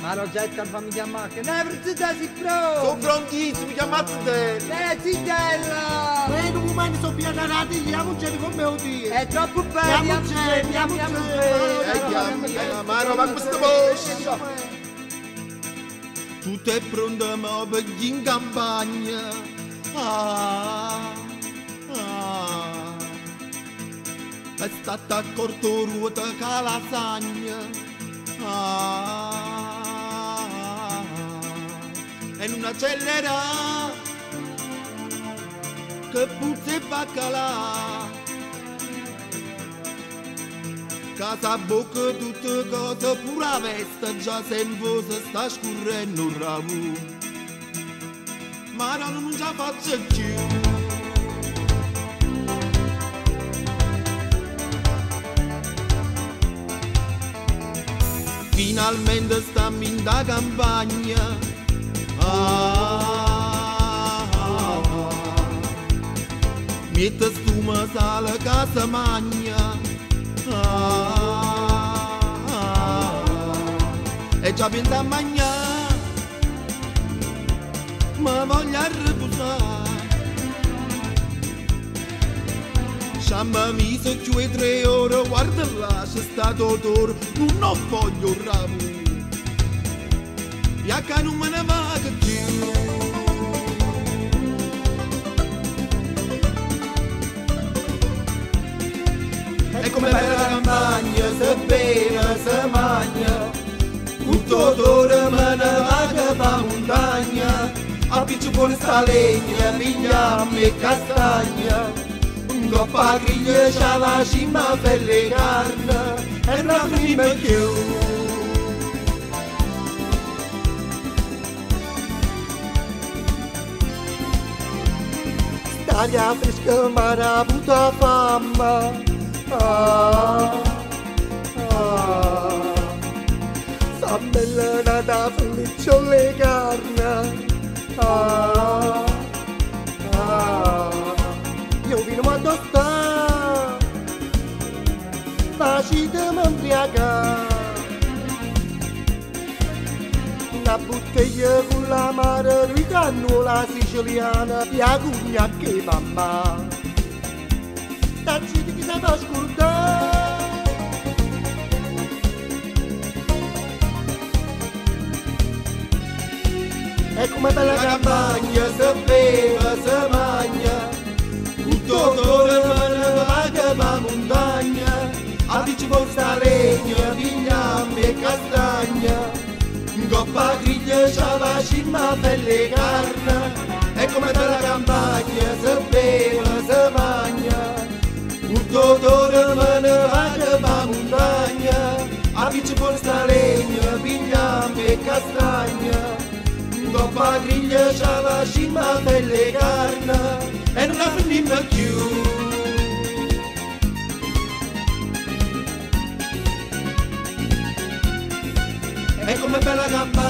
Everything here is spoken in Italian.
Ma Rosetta fammi chiamare, che ne precisate si pronto? Sono prontissimo, chiamate zitella! Bene, umani sono pianati, andiamocene come ho detto. È troppo bello, andiamocene. Ma va questo boscia. Tutto è pronto, ma per in campagna. È stata accorto ruota che lasagna. E non accelera che puzza e baccalà. Casa bocca tutte cose pure la veste già sempre si sta scurrendo il ramo. Ma non ce la faccio più. Finalmente stiamo in da campagna. Mette stuma sale casa magna. E già pensa a mangiare, ma voglio riposare. Sciamma mi so più e 3 ore, guarda là, c'è stato d'oro, non ho voglio un ramo. Piacca non me ne vado più. E come bella la campagna, se beve, se mangia, tutto d'ora me ne vado pa montagna, a piccio fuori sta legna, pigliamo e castagna, un coppa griglia c'ha la cima per le carne, e non prima più. Staglia fresca ma la butta fama. Sa bella da felice le carne. Io vino a tostare, facite m'imbriaca. Una bottiglia con la mare di cannola siciliana, la cugna che mamma. Tacci di chi se va scordare. E come bella campagna, se beve, se mangia, tutto d'ora me ne va pa montagna, a dici forza legna, pigliamo e castagna, in coppa griglia c'ha la cima per le carne, e come bella campagna, se beve, se mangia, tutto d'ora me ne va pa montagna, a dici forza legna, pigliamo e castagna, coppa griglia c'ha la cima per le carne e non la finimmo più. E come bella campagna